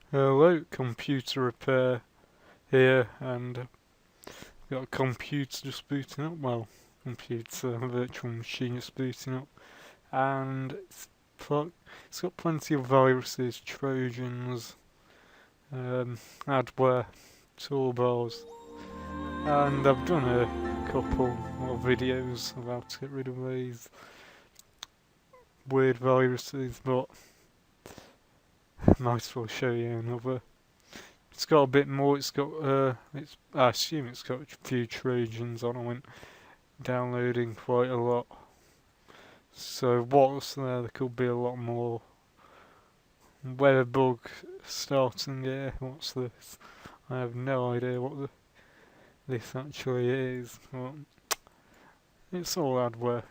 Hello, computer repair here, and got a computer just booting up. Well, computer virtual machine just booting up, and it's got plenty of viruses, trojans, adware, toolbars, and I've done a couple more videos of how to get rid of these weird viruses, but might as well show you another. It's got a bit more. I assume it's got a few Trojans on. I went downloading quite a lot. So what's there? There could be a lot more. Weather bug starting here. What's this? I have no idea what this actually is. But it's all adware.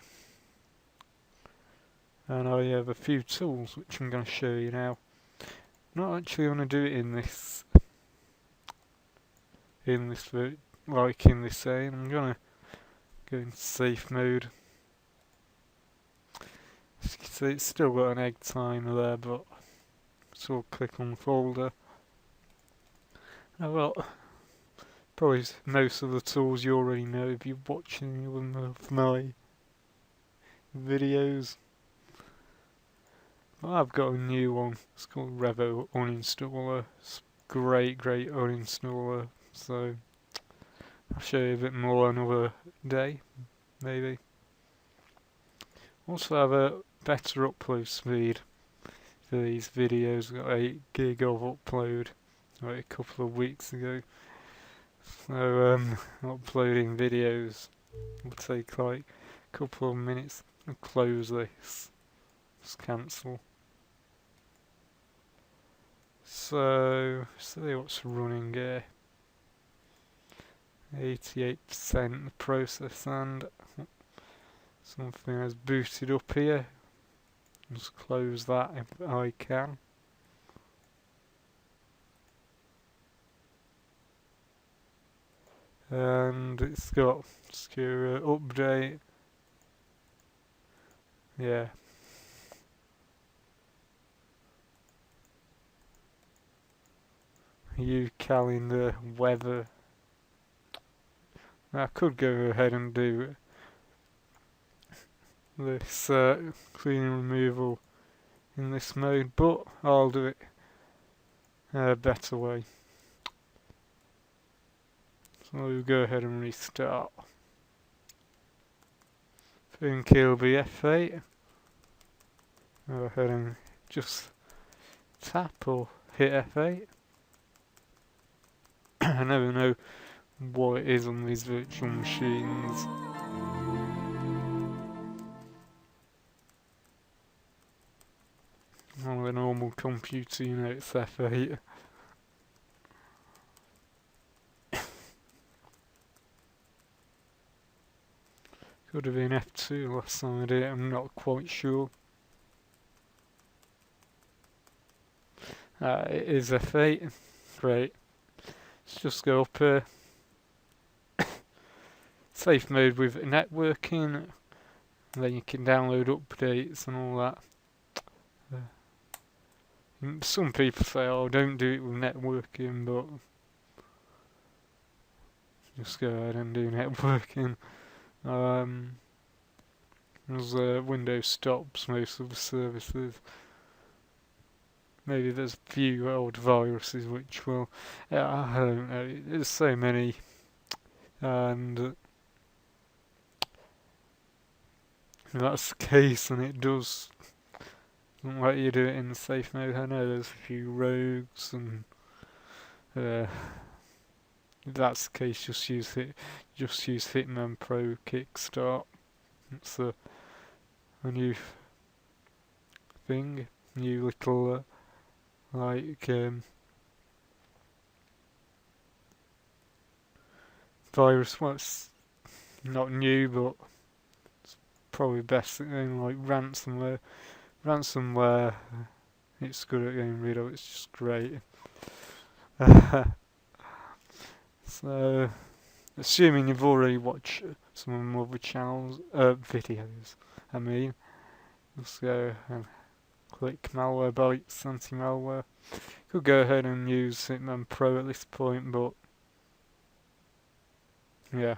And I have a few tools which I'm going to show you now. Not actually going to do it in this like in this scene. I'm going to go into safe mode. As you can see, it's still got an egg timer there, but so we'll click on the folder. Well, probably most of the tools you already know if you're watching one of my videos. Well, I've got a new one. It's called Revo Uninstaller. It's great uninstaller. So I'll show you a bit more another day, maybe. Also have a better upload speed for these videos. Got 8 gig of upload like a couple of weeks ago. So uploading videos will take like a couple of minutes. I'll close this. Just cancel. So see what's running here. 88% the process, and something has booted up here. Just close that if I can. And it's got secure update. Yeah. You calendar, weather. I could go ahead and do this cleaning removal in this mode, but I'll do it a better way. So we'll go ahead and restart. I think it'll be F8. Go ahead and just tap or hit F8. I never know what it is on these virtual machines. On a normal computer, you know it's F8. Could have been F2 last time I did it, I'm not quite sure. It is F8. Great. Let's just go up here. Safe mode with networking. And then you can download updates and all that. Some people say, oh, don't do it with networking, but just go ahead and do networking. As Windows stops most of the services. Maybe there's a few old viruses which will. I don't know. There's so many, and if that's the case, and it doesn't let you do it in safe mode. I know there's a few rogues, and if that's the case, just use Hitman Pro Kickstart. It's a new thing, new little virus. Well, it's not new, but it's probably best at getting like ransomware. Ransomware, it's good at getting rid of. It's just great. So, assuming you've already watched some of my other channels, videos, I mean, let's go and Click Malwarebytes anti-malware. Could go ahead and use Hitman Pro at this point, but yeah.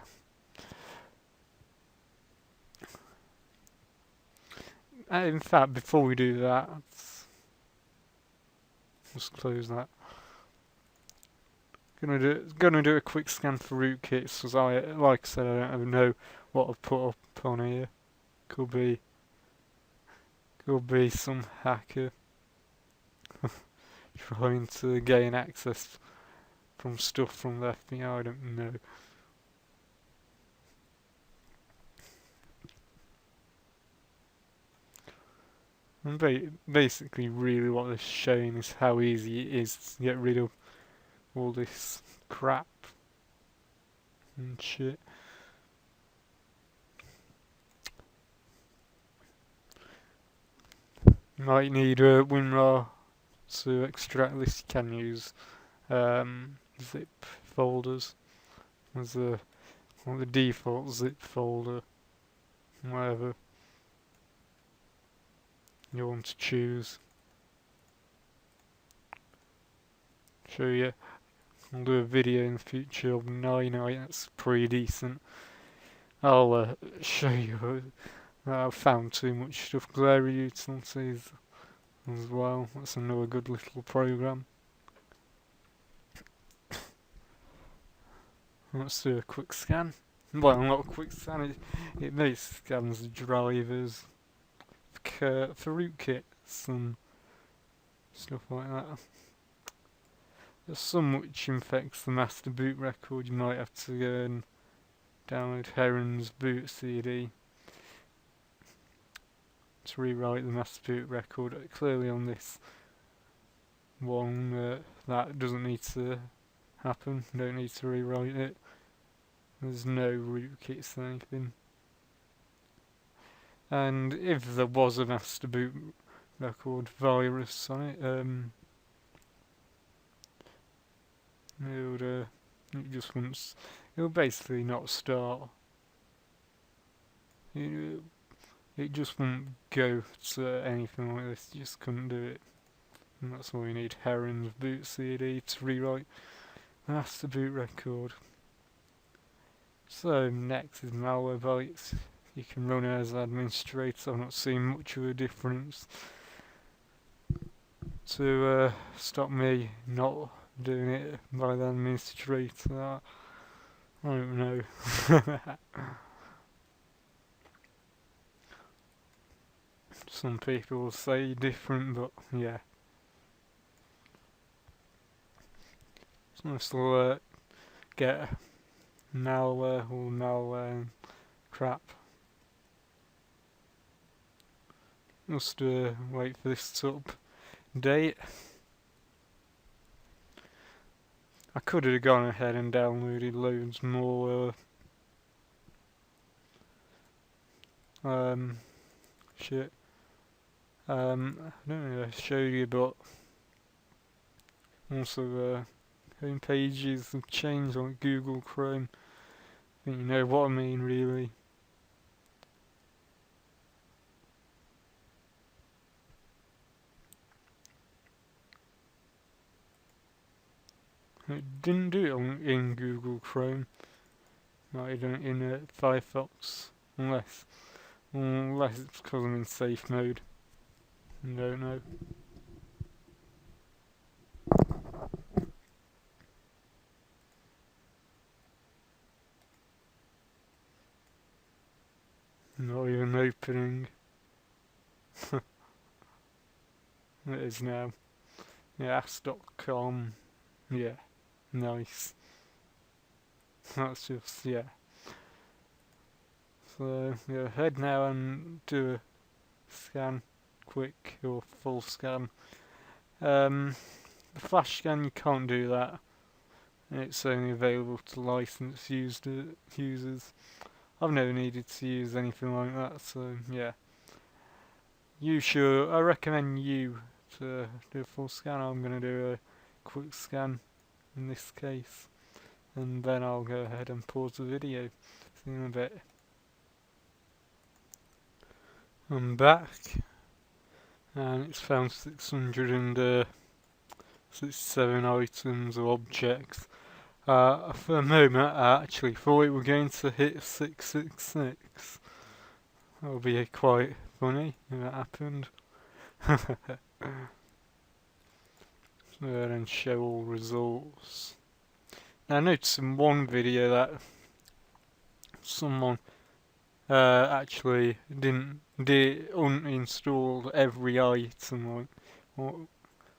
In fact, before we do that, let's close that. Gonna do a quick scan for rootkits, because like I said, I don't know what I've put up on here. Could be some hacker trying to gain access from stuff from the FBI. I don't know. And basically, really, what they're showing is how easy it is to get rid of all this crap and shit. You might need a WinRAR to extract this. You can use zip folders as the default zip folder, whatever you want to choose. Show you. I'll do a video in the future of 9i. That's pretty decent. I'll show you that I've found too much stuff. Glare utilities as well. That's another good little program. Let's do a quick scan. Well, not a quick scan. It basically scans the drivers for rootkits and stuff like that. There's some which infects the master boot record. You might have to go and download Heron's boot CD to rewrite the master boot record. Clearly on this one, that doesn't need to happen. You don't need to rewrite it. There's no rootkits or anything. And if there was a master boot record virus on it, it would basically not start. It just wouldn't go to anything like this. You just couldn't do it. And that's why we need Heron's boot CD to rewrite the master boot record. So next is Malwarebytes. You can run it as administrator. I've not seen much of a difference to stop me not doing it by the administrator. I don't know. Some people will say different, but yeah. So this will get malware and crap. Just wait for this to update. I could have gone ahead and downloaded loads more shit. I don't know if I showed you, but also home pages have changed on Google Chrome. I think you know what I mean, really. It didn't do it in Google Chrome. Might have done it in Firefox, unless it's because I'm in safe mode. I don't know. Not even opening. It is now. Yeah, ask.com. Yeah, nice. That's just, yeah. So, yeah, head now and do a scan, quick or full scan. The flash scan, you can't do that. It's only available to licensed users. I've never needed to use anything like that, so yeah. I recommend you to do a full scan. I'm going to do a quick scan in this case, and then I'll go ahead and pause the video. See you in a bit. I'm back, and it's found 667 items or objects. For a moment I actually thought we were going to hit 666. That would be quite funny if that happened. And show all results. Now I noticed in one video that someone actually didn't uninstall every item like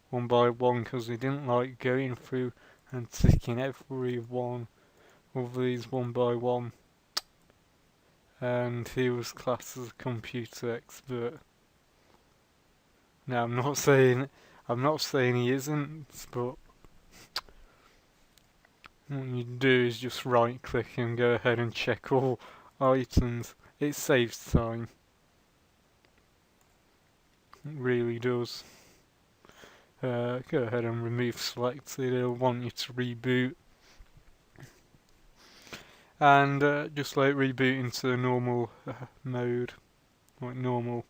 one by one because they didn't like going through and ticking every one of these one by one. And he was classed as a computer expert. Now I'm not saying he isn't, but what you do is just right click and go ahead and check all items. It saves time. It really does. Go ahead and remove selected. It'll want you to reboot. And just like reboot into normal mode, like normal.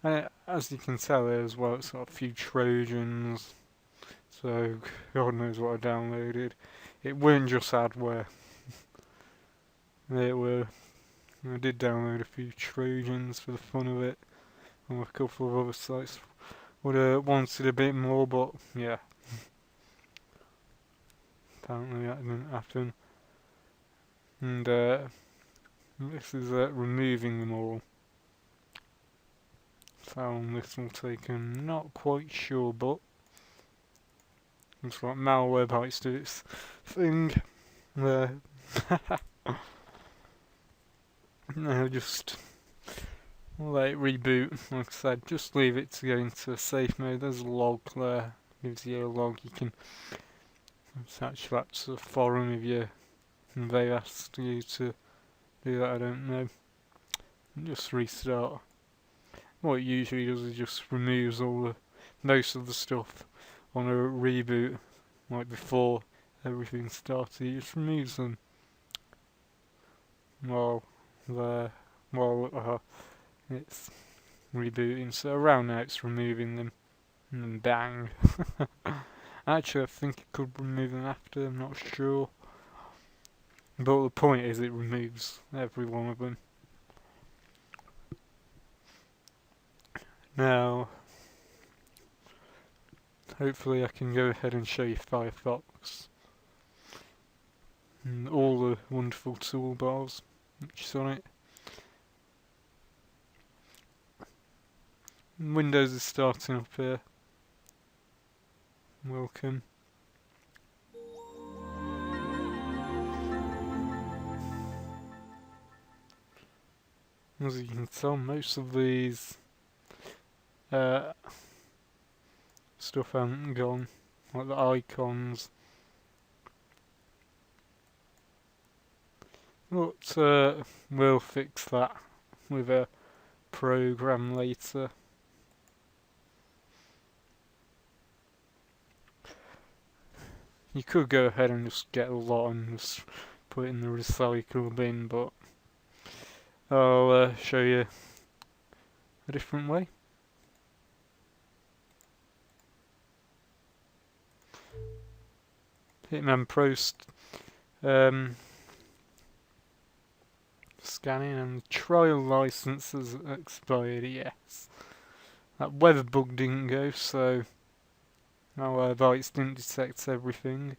As you can tell there as well, it's got a few Trojans, so God knows what I downloaded. It weren't just adware. I did download a few Trojans for the fun of it, from a couple of other sites. Would have wanted a bit more, but yeah. Apparently that didn't happen. And this is removing them all. How long this will take, I'm not quite sure, but looks like Malwarebytes do its thing. Now just let it reboot. Like I said, just leave it to go into safe mode. There's a log there, gives you a log. You can attach that to the forum if they asked you to do that. I don't know. Just restart. What it usually does is just removes most of the stuff on a reboot, like before everything started. It just removes them while it's rebooting. So around now it's removing them, and then bang. Actually, I think it could remove them after. I'm not sure. But the point is, it removes every one of them. Now, hopefully I can go ahead and show you Firefox and all the wonderful toolbars which is on it. Windows is starting up here. Welcome. As you can tell, most of these stuff haven't gone, like the icons. But we'll fix that with a program later. You could go ahead and just get a lot and just put it in the recycle bin, but I'll show you a different way. Hitman Pro scanning and trial license has expired, yes. That weather bug didn't go, so Malwarebytes didn't detect everything.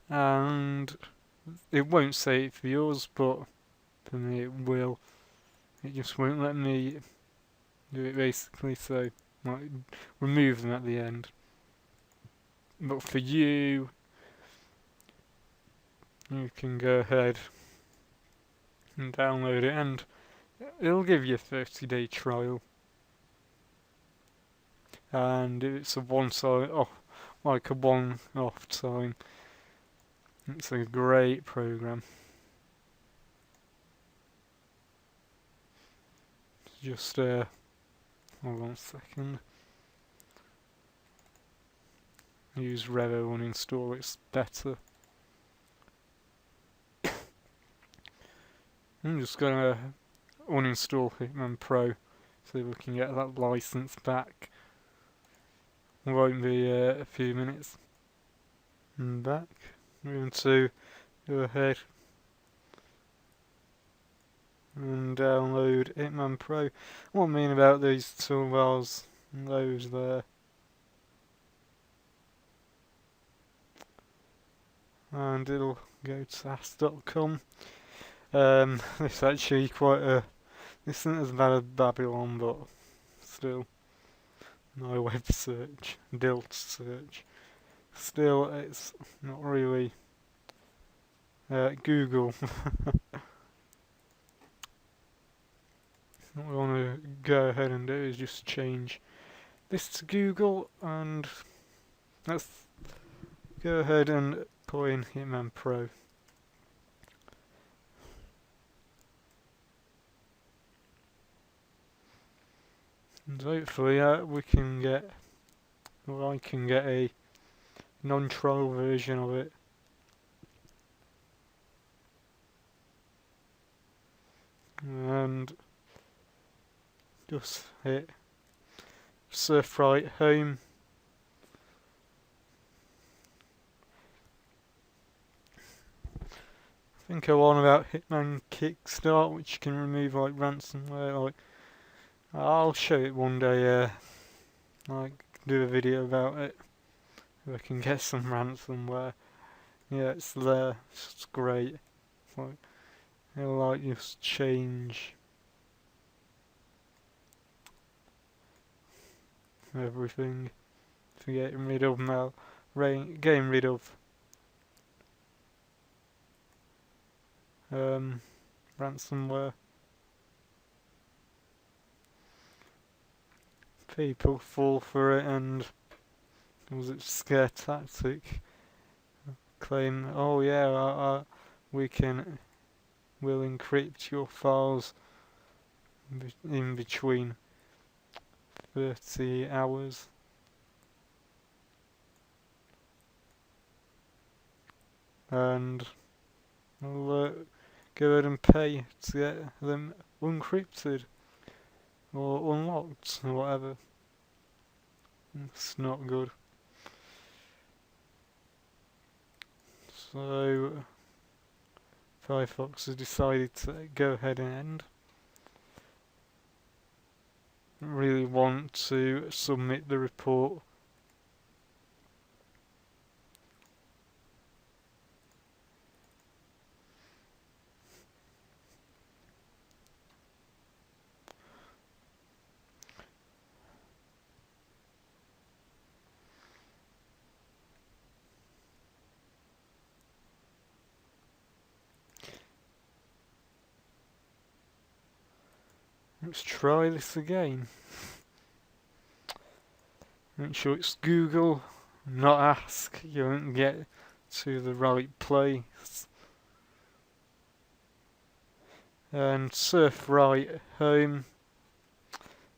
And it won't say it for yours, but for me it will. It just won't let me do it basically, so like remove them at the end. But for you can go ahead and download it, and it'll give you a 30-day trial. And it's a like a one-off time. It's a great program. Just hold on a second. Use Revo and install, it's better. I'm just gonna uninstall Hitman Pro so we can get that license back. Won't be a few minutes. And back. We're going to go ahead and download Hitman Pro. What I mean about these toolbars, those there. And it'll go to ask.com. This is actually this isn't as bad as Babylon, but still, no web search, DILT search. Still, it's not really Google. What we want to go ahead and do is just change this to Google, and let's go ahead and put in Hitman Pro. And hopefully we can get, or I can get a non-troll version of it. And just hit Surfright Home. I think I want about Hitman Kickstart, which can remove like ransomware. Like, I'll show it one day. Like, do a video about it. If I can get some ransomware. Yeah, it's there. It's great. Like, it'll like just change everything. To get rid of getting rid of ransomware. People fall for it, and was it scare tactic? Claim, oh yeah, we'll encrypt your files in between 30 hours. And we'll go ahead and pay to get them unencrypted or unlocked or whatever. It's not good. So Firefox has decided to go ahead and end. Really want to submit the report. Let's try this again. Make sure it's Google, not Ask. You won't get to the right place. And Surfright Home.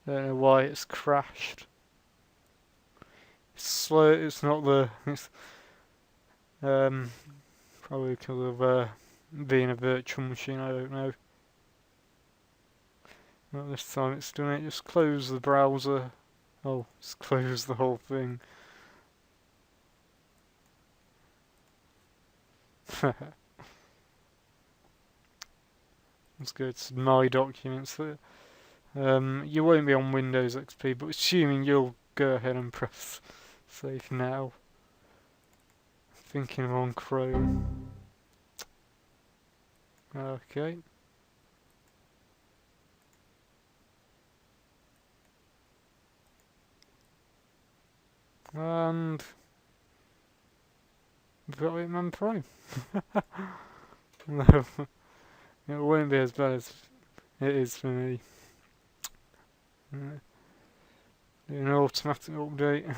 Don't know why it's crashed. It's slow. It's not the. It's probably because of being a virtual machine. I don't know. Not this time it's done it. Just close the browser. Oh, just close the whole thing. Let's go to My Documents. You won't be on Windows XP, but assuming you'll go ahead and press Save Now. Thinking I'm on Chrome. Okay. And we've got Hitman Pro. No, it won't be as bad as it is for me. Do an automatic update.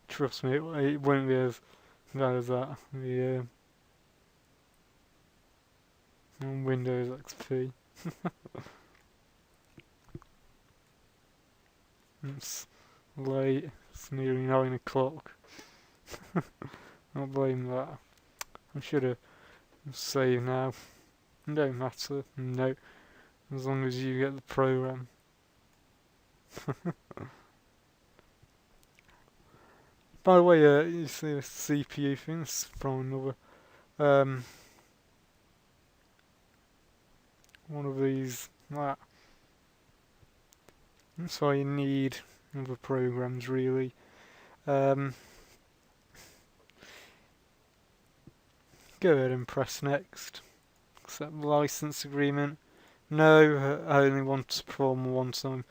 Trust me, it won't be as bad as that. On Windows XP. It's late. It's nearly 9 o'clock. I'll blame that. I should have saved now. Don't matter. No. as long as you get the program. By the way, you see the CPU thing? It's from another one of these. That's why you need other programs, really. Go ahead and press next. Accept the license agreement. No, I only want to perform a one-time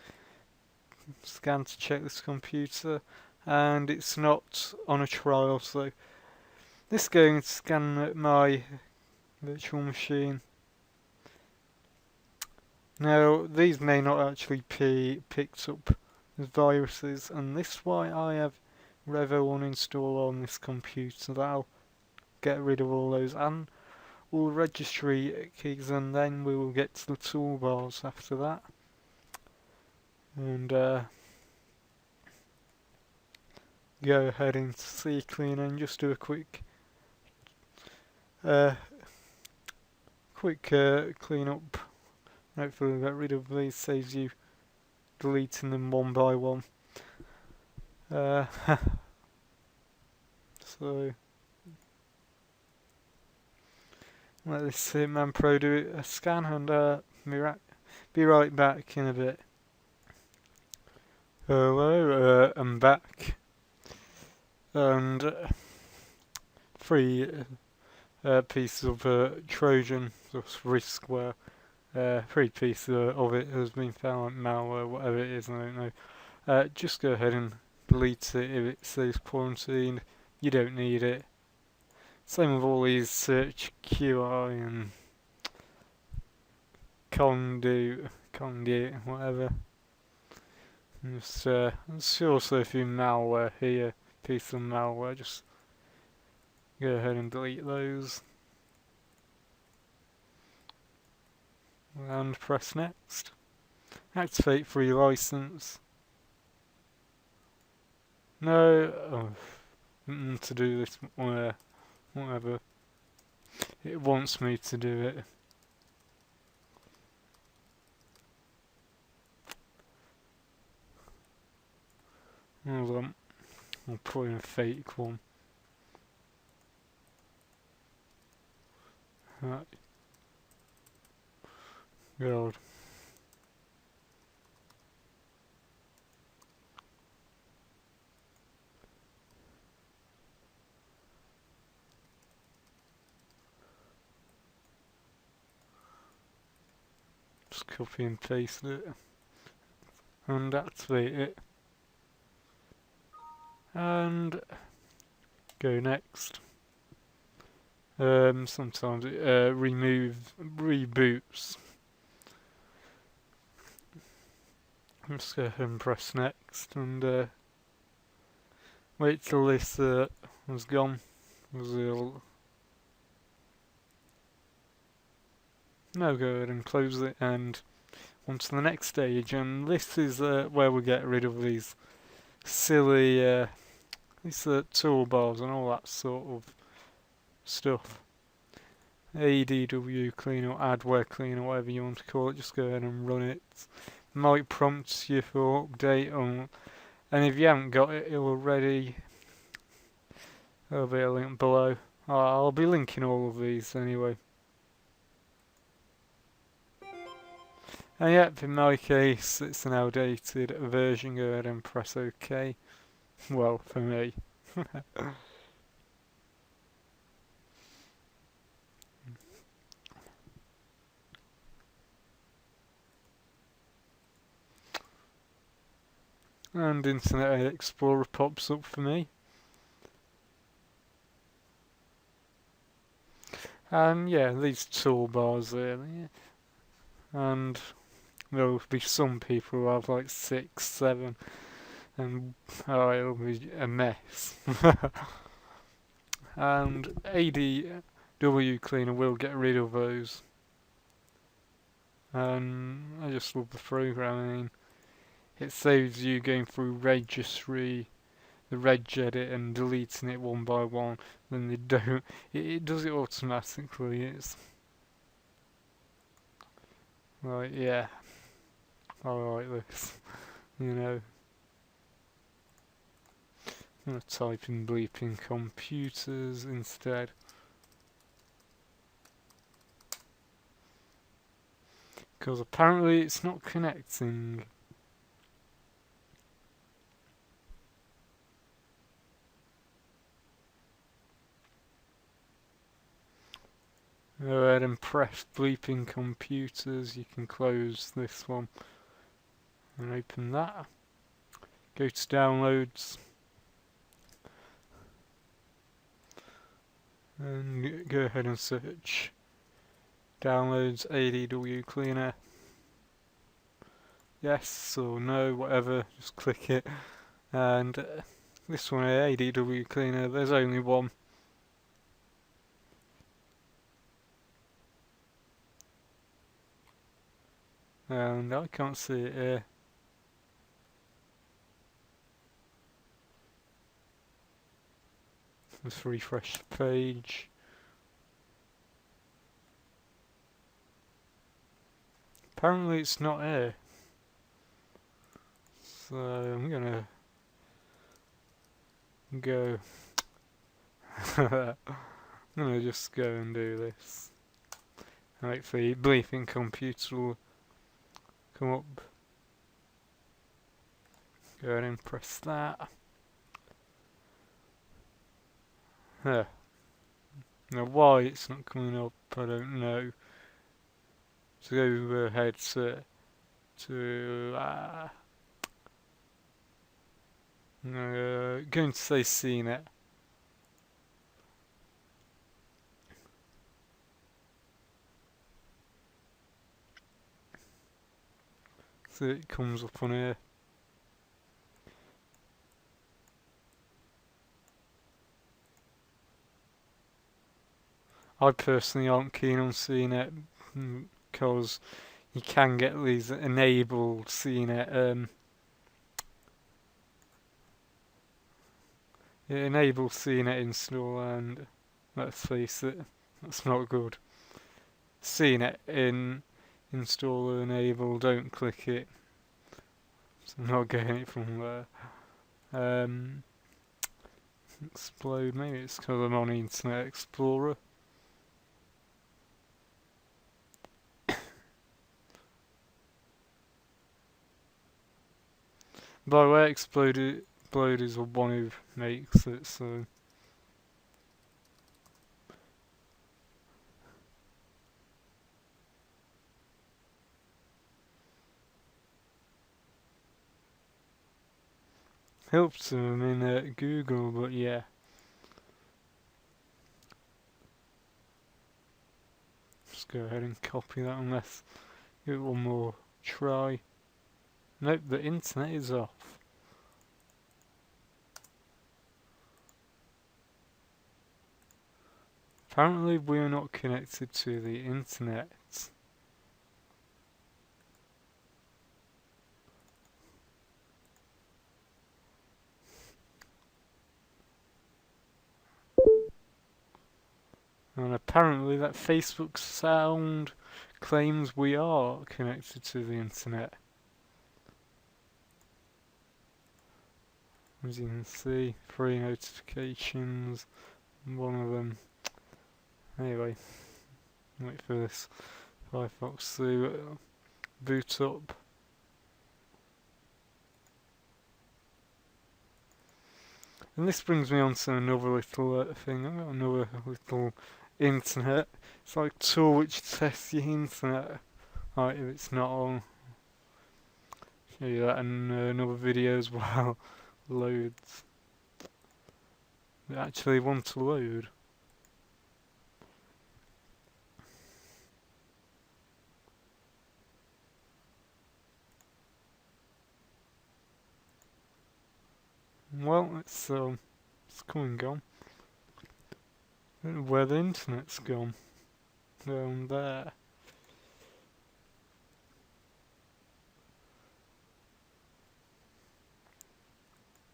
scan to check this computer, and it's not on a trial, so this is going to scan my virtual machine. Now, these may not actually be picked up as viruses, and this is why I have Revo uninstall on this computer. That'll get rid of all those and all the registry keys, and then we will get to the toolbars after that. And go ahead into CClean and just do a quick clean up. Hopefully get rid of these, saves you deleting them one by one. So let this Man Pro do a scan, and be right back in a bit. Hello, I'm back, and 3 pieces of Trojan riskware. 3 pieces of it has been found, like malware, whatever it is, I don't know. Just go ahead and delete it if it says quarantined. You don't need it. Same with all these search QI and conduit, whatever. There's also a few malware here, piece of malware. Just go ahead and delete those. And press next. Activate free license. No, to do this, whatever. It wants me to do it. Hold on, I'll put in a fake one. Right. God. Just copy and paste it and activate it, and go next. Sometimes it reboots. Just go ahead and press next, and wait till this was gone. Now go ahead and close it and on to the next stage, and this is where we get rid of these silly toolbars and all that sort of stuff. ADW clean or adware clean or whatever you want to call it. Just go ahead and run it. Might prompt you for update on, and if you haven't got it already, there'll be a link below. I'll be linking all of these anyway. And yep, in my case, it's an outdated version. Go ahead and press OK. Well, for me. And Internet Explorer pops up for me. And yeah, these toolbars there. And there'll be some people who have like 6, 7, and it'll be a mess. And ADW Cleaner will get rid of those. And I just love the programming. It saves you going through registry, the regedit, and deleting it one by one. Then they don't. It does it automatically. Like, yeah, I like this. You know, I'm gonna type in bleeping computers instead. Because apparently it's not connecting. Go ahead and press bleeping computers. You can close this one and open that. Go to downloads and go ahead and search downloads ADW cleaner. Yes or no, whatever, just click it. And this one here, ADW cleaner, there's only one. And I can't see it here. Let's refresh the page. Apparently it's not here. So I'm gonna go. I'm gonna just go and do this. Hopefully bleeping computer will come up. Go ahead and press that. Huh. Now why it's not coming up, I don't know. So go ahead to going to say CNET. So it comes up on here. I personally aren't keen on CNET because you can get these enabled CNET. It enables CNET install, and let's face it, that's not good. CNET in installer enable, don't click it. So I'm not getting it from there. Explode, maybe it's because I'm on Internet Explorer. By the way, Explode is the one who makes it, so. Helps them in Google, but yeah. Just go ahead and copy that unless give it one more try. Nope, the internet is off. Apparently we're not connected to the internet. And apparently that Facebook sound claims we are connected to the internet. As you can see, 3 notifications, one of them. Anyway, wait for this Firefox to boot up. And this brings me on to another little thing. I've got another little internet. It's like a tool which tests your internet. Right, if it's not on. Show you that in another video as well. Loads. They actually want to load. Well, it's come and gone. I don't know where the internet's gone. Down there.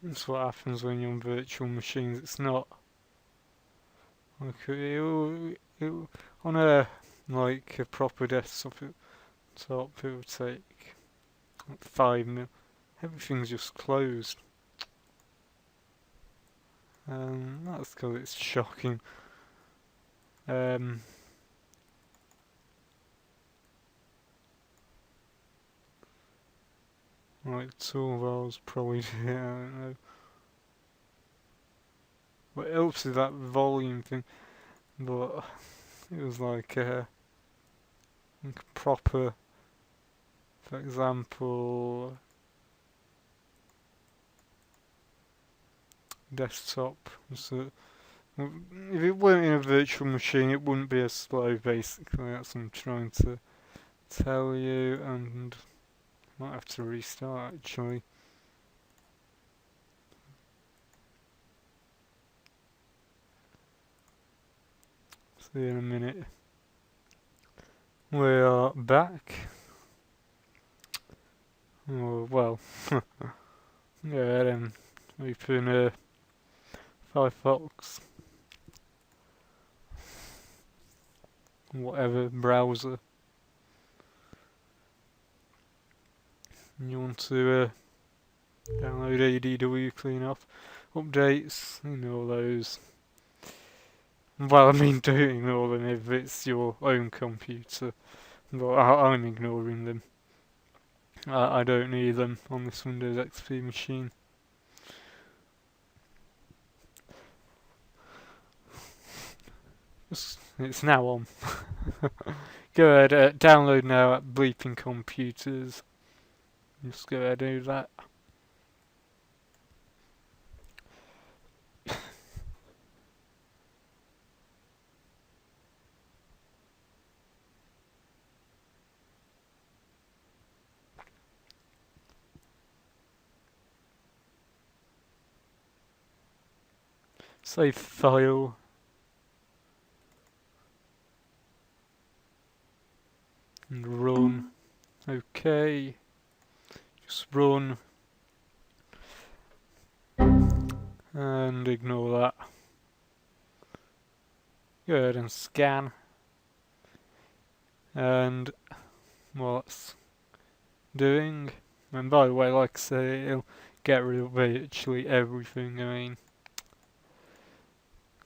That's what happens when you're on virtual machines. It's not like on a like a proper desktop. It desktop, it will take like 5 mil. Everything's just closed. That's because it's shocking. Like toolbars probably, yeah, I don't know. What helps is that volume thing, but it was like a proper, for example, desktop. So if it weren't in a virtual machine, it wouldn't be as slow. Basically, that's what I'm trying to tell you, and might have to restart actually. See you in a minute. We are back. Oh well. Yeah, then open Firefox, whatever browser you want to download ADW, clean off, updates, all those. Well, I mean, don't ignore them if it's your own computer, but I'm ignoring them. I don't need them on this Windows XP machine. It's now on. Go ahead, download now at Bleeping Computers. Just go ahead and do that. Save file. And run. Okay. Just run. And ignore that. Go ahead and scan. And what it's doing. And by the way, like I say, it'll get rid of virtually everything. I mean,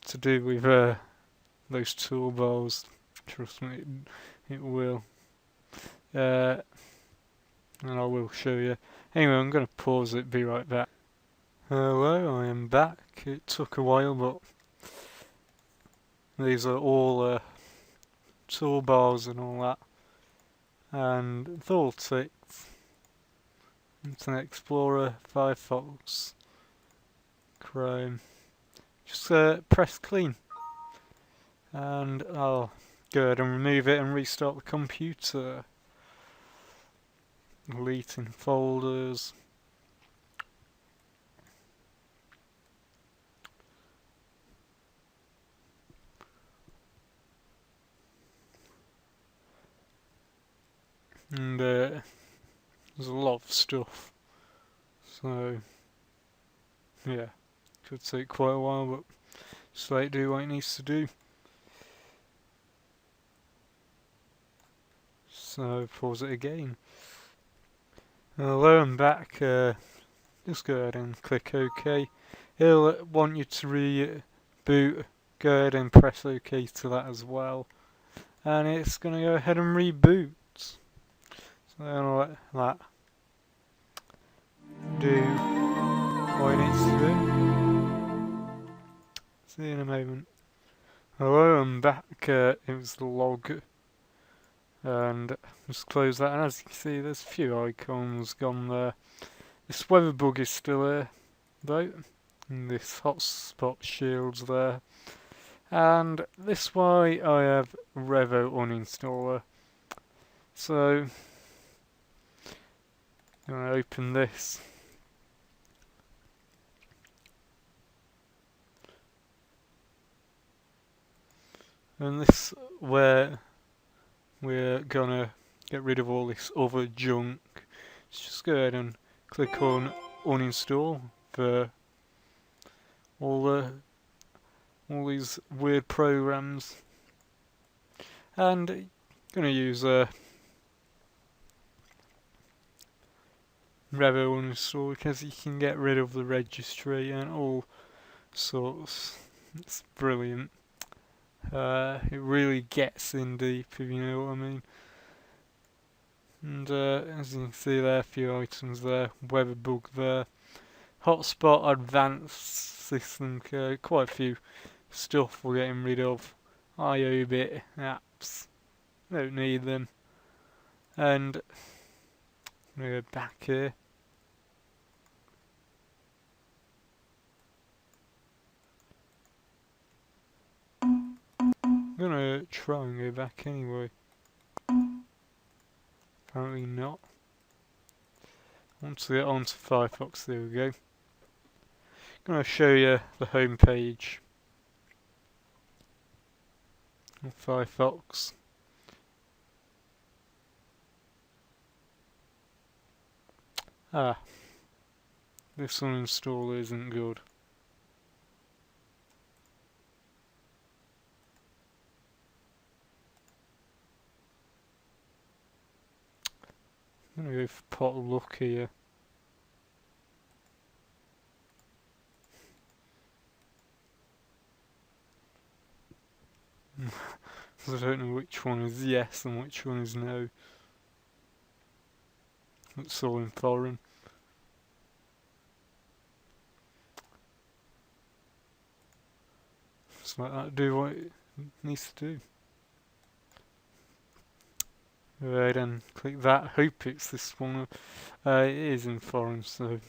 to do with those toolbars, trust me, it will. And I will show you. Anyway, I'm going to pause it, be right back. Hello, I am back. It took a while, but these are all toolbars and all that. And it's all ticked. Internet Explorer, Firefox, Chrome. Just press clean. And I'll go ahead and remove it and restart the computer. Deleting folders. And there's a lot of stuff. So, yeah, could take quite a while, but just let it do what it needs to do. So, pause it again. Hello, I'm back. Just go ahead and click OK. It'll want you to reboot. Go ahead and press OK to that as well. And it's going to go ahead and reboot. So I'll let that do what it needs to do. See you in a moment. Hello, I'm back. It was the log. And just close that. And as you can see, there's a few icons gone there. This weather bug is still there, though. And this hotspot shield's there. And this way I have Revo uninstaller. So I'm going to open this. And this where we're gonna get rid of all this other junk. Just go ahead and click on uninstall for all these weird programs. And gonna use Revo uninstall because you can get rid of the registry and all sorts. It's brilliant. It really gets in deep, if you know what I mean. And as you can see there, a few items there. Weather bug there. Hotspot advanced system code. Quite a few stuff we're getting rid of. IO bit apps. Don't need them. And I'm gonna go back here. I'm gonna try and go back anyway. Apparently not. Once we get onto Firefox, there we go. I'm gonna show you the home page of Firefox. This uninstall isn't good. I'm gonna go for pot of luck here. I don't know which one is yes and which one is no. It's all in foreign. Just let that do what it needs to do. Right, and click that. Hope it's this one. It is in foreign, so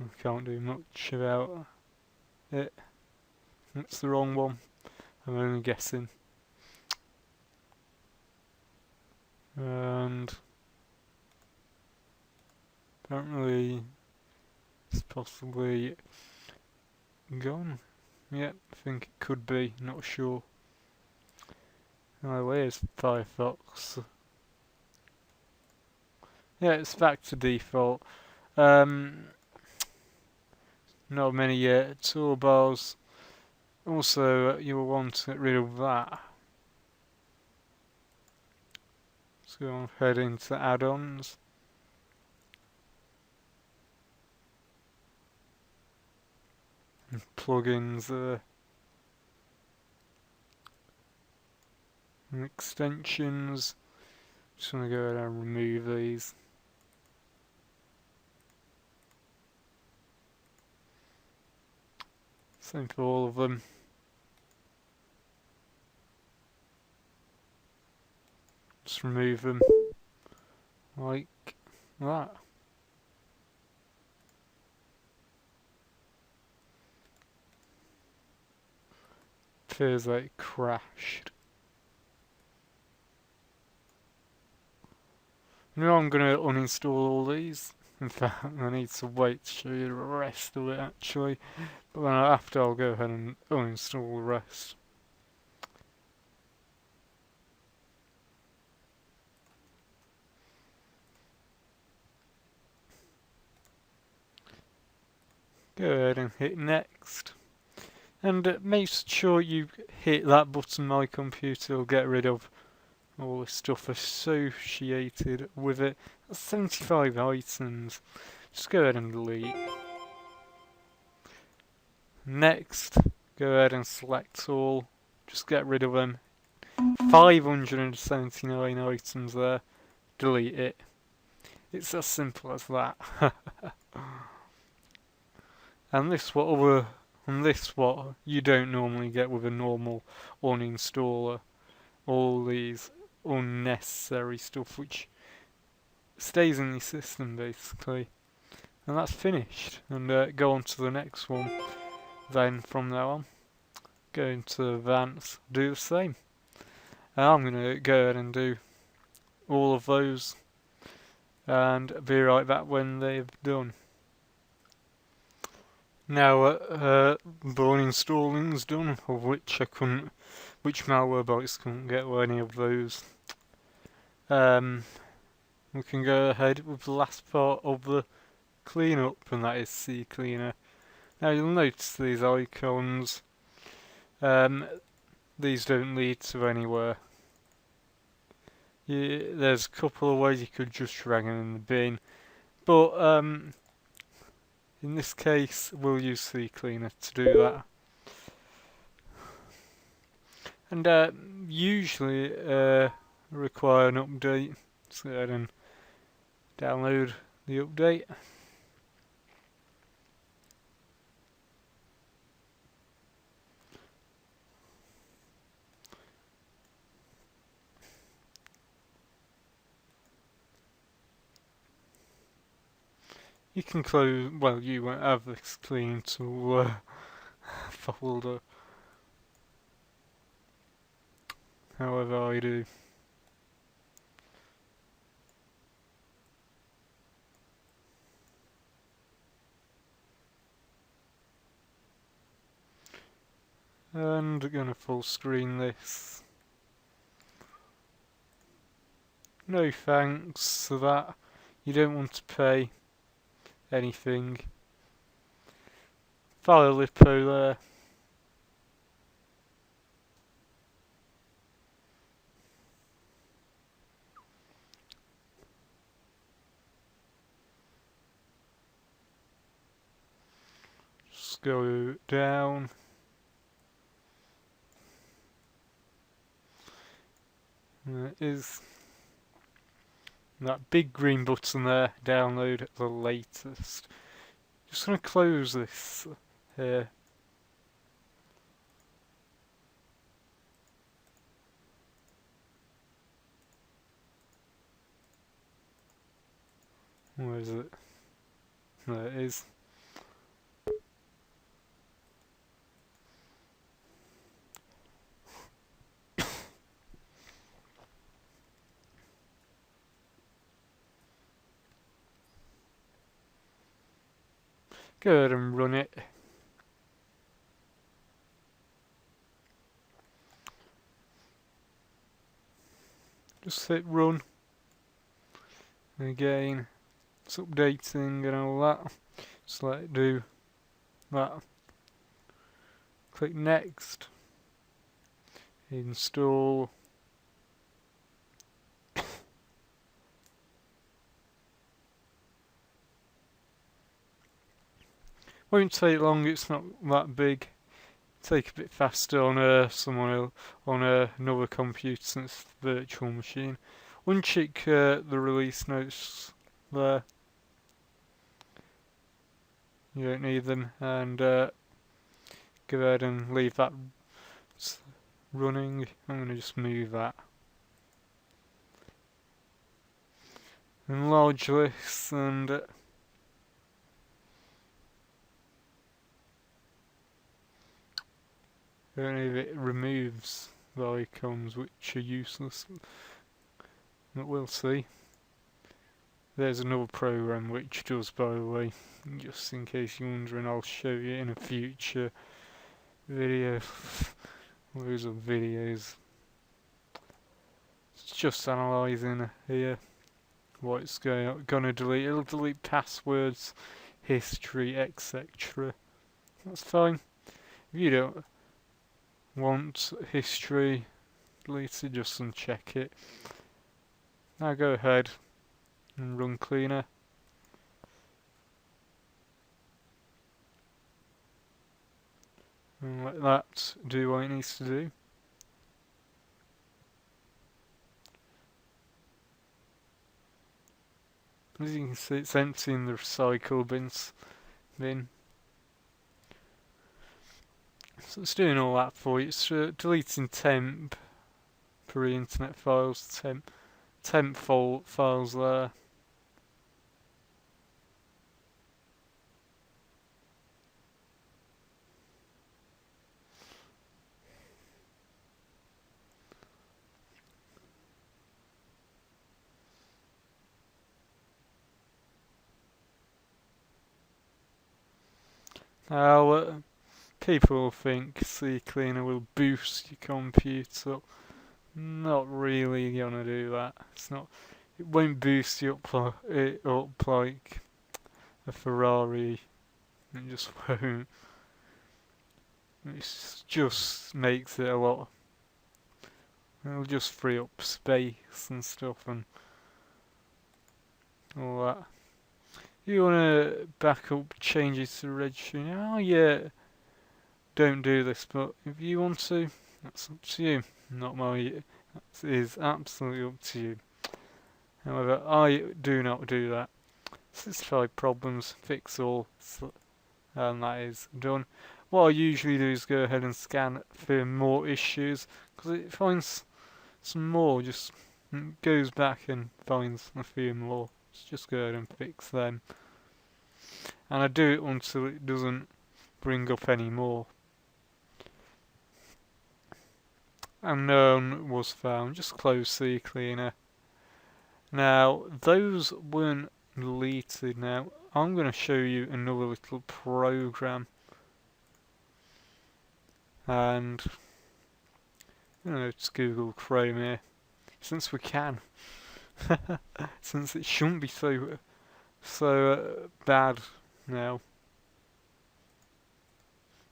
I can't do much about it. It's the wrong one. I'm only guessing. And apparently it's possibly gone. Yep, I think it could be, not sure. Oh, where's Firefox? Yeah, it's back to default. Not many toolbars. Also, you'll want to get rid of that. Let's go ahead into add-ons. And plugins there. And extensions. Just want to go ahead and remove these. Same for all of them. Just remove them like that. Appears like it crashed. Now I'm going to uninstall all these. In fact, I need to wait to show you the rest of it actually. But then after I'll go ahead and uninstall the rest. Go ahead and hit next. And make sure you hit that button. My computer will get rid of all the stuff associated with it. That's 75 items. Just go ahead and delete. Next, go ahead and select all. Just get rid of them. 579 items there. Delete it. It's as simple as that. And this what you don't normally get with a normal uninstaller. All these unnecessary stuff which stays in your system basically. And that's finished. And go on to the next one. Then from now on, go into advanced, do the same. And I'm going to go ahead and do all of those and be right back when they've done. Now, born installing's done, of which which Malwarebytes couldn't get any of those. We can go ahead with the last part of the cleanup, and that is CCleaner. Now you'll notice these icons. These don't lead to anywhere. There's a couple of ways you could just drag them in the bin, But in this case, we'll use CCleaner to do that. And usually require an update. So go ahead and download the update. You can close, well, you won't have this clean tool folder. However, I do. And I'm gonna full screen this. No thanks to that. You don't want to pay anything. File lipo there. Just go down. There is that big green button there, download the latest. Just gonna close this here. Where is it? There it is. Go ahead and run it. Just hit run. Again, it's updating and all that. Just let it do that. Click next. Install. Won't take long, it's not that big. Take a bit faster on another computer since it's a virtual machine. Uncheck the release notes there. You don't need them, and go ahead and leave that running. I'm going to just move that. Enlarge this and only if it removes the icons which are useless. But we'll see. There's another program which does, by the way, just in case you're wondering. I'll show you in a future video. Loads of videos. It's just analysing here what it's gonna delete. It'll delete passwords, history, etc. That's fine. If you don't want history deleted, just uncheck it. Now go ahead and run cleaner. And let that do what it needs to do. As you can see, it's emptying the recycle bin. So it's doing all that for you. It's deleting temp pre-internet files, temp files there. Now, people think CCleaner will boost your computer. Not really gonna do that. It won't boost you up like a Ferrari. It just won't. It just makes it a lot. It'll just free up space and stuff and all that. You want to back up changes to registry. Oh yeah, don't do this, but if you want to, that's up to you. Not my. It is absolutely up to you. However, I do not do that. 65 problems, fix all, and that is done. What I usually do is go ahead and scan for more issues because it finds some more, just goes back and finds a few more. Just go ahead and fix them. And I do it until it doesn't bring up any more. Unknown was found, just close CCleaner. Now, those weren't deleted. Now, I'm going to show you another little program. And, it's Google Chrome here. Since we can. Since it shouldn't be so bad now.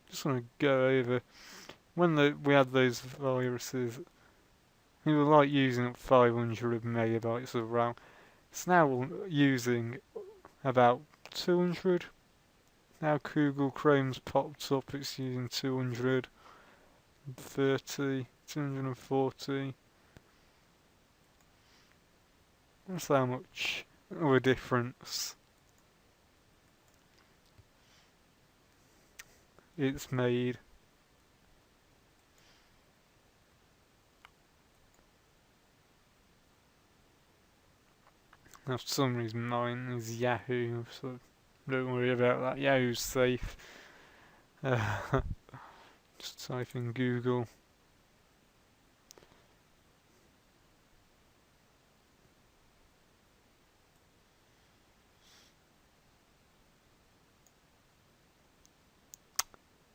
Just want to go over when we had those viruses. We were like using up 500 megabytes of RAM. It's now using about 200. Now Google Chrome's popped up. It's using 230, 240. That's how much of a difference it's made. Now, for some reason, mine is Yahoo, so don't worry about that. Yahoo's safe. Just type in Google.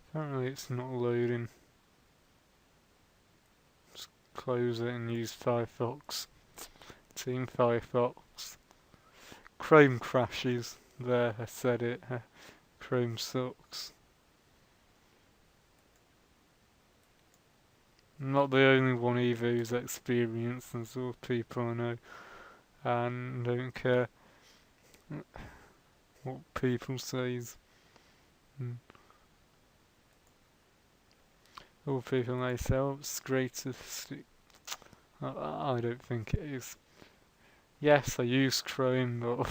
Apparently, it's not loading. Just close it and use Firefox. Team Firefox. Chrome crashes. There, I said it. Chrome sucks. I'm not the only one either who's experienced. There's other people I know and don't care what people says. Other people may say, "Oh, it's greatest." I don't think it is. Yes, I use Chrome, but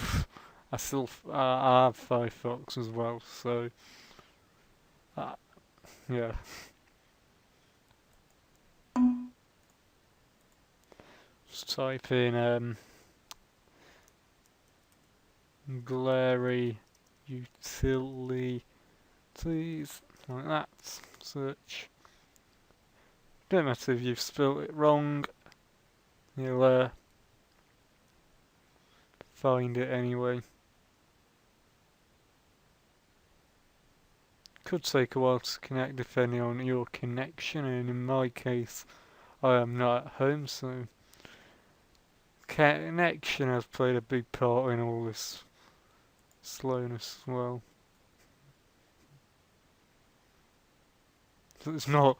I have Firefox as well. So uh, yeah. Just type in glary utilities like that. Search. Don't matter if you've spelled it wrong. You'll find it anyway. Could take a while to connect depending on your connection, and in my case, I am not at home, so connection has played a big part in all this slowness as well. So it's not.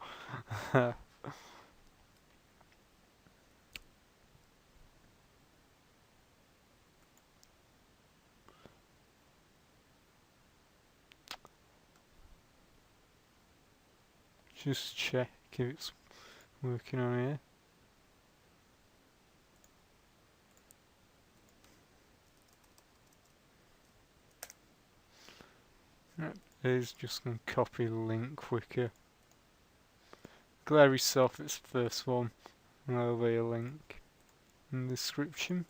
Just check if it's working on here. That is just going to copy the link quicker. Glary Soft, it's the first one. And there'll be a link in the description.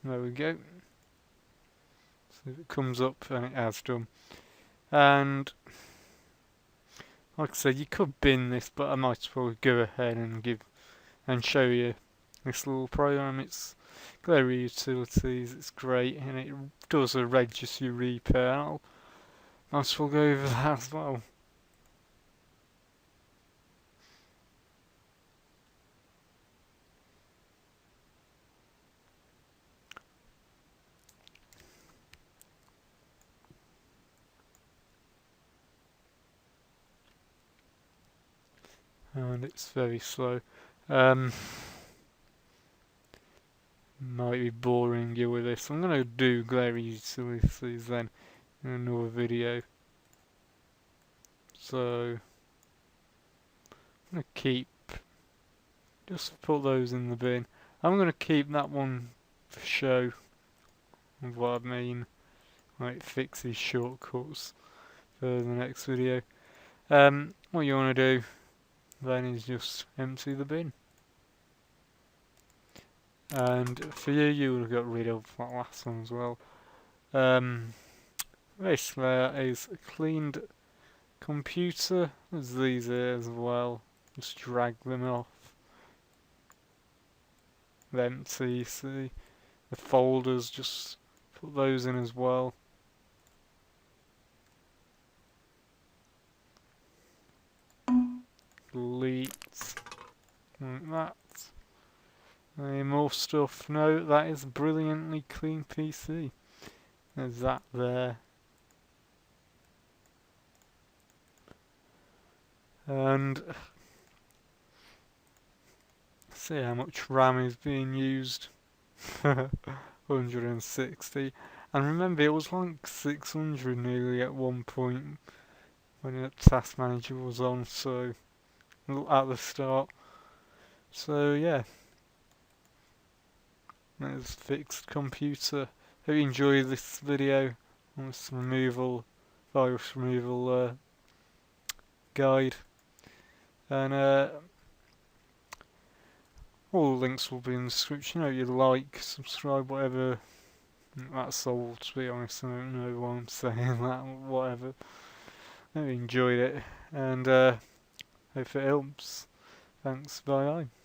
There we go. So it comes up and it has done. And like I said, you could bin this, but I might as well go ahead and show you this little program. It's Glary Utilities, it's great, and it does a registry repair. Might as well go over that as well. And it's very slow. might be boring you with this. I'm gonna do glaring utilities then in another video. So I'm gonna just put those in the bin. I'm gonna keep that one for show of what I mean, like fix these shortcuts for the next video. What you wanna do then is just empty the bin. And for you, you would have got rid of that last one as well. This there is a cleaned computer. There's these here as well. Just drag them off. The empty, see the folders. Just put those in as well. Delete like that. Any more stuff? No, that is a brilliantly clean PC. There's that there. And see how much RAM is being used. 160. And remember, it was like 600 nearly at one point when the Task Manager was on, so at the start. So yeah, there's fixed computer. Hope you enjoyed this video on this virus removal guide. And all the links will be in the description. You like, subscribe, whatever. That's all, to be honest. I don't know why I'm saying that, whatever. I enjoyed it, and hope it helps. Thanks, bye bye.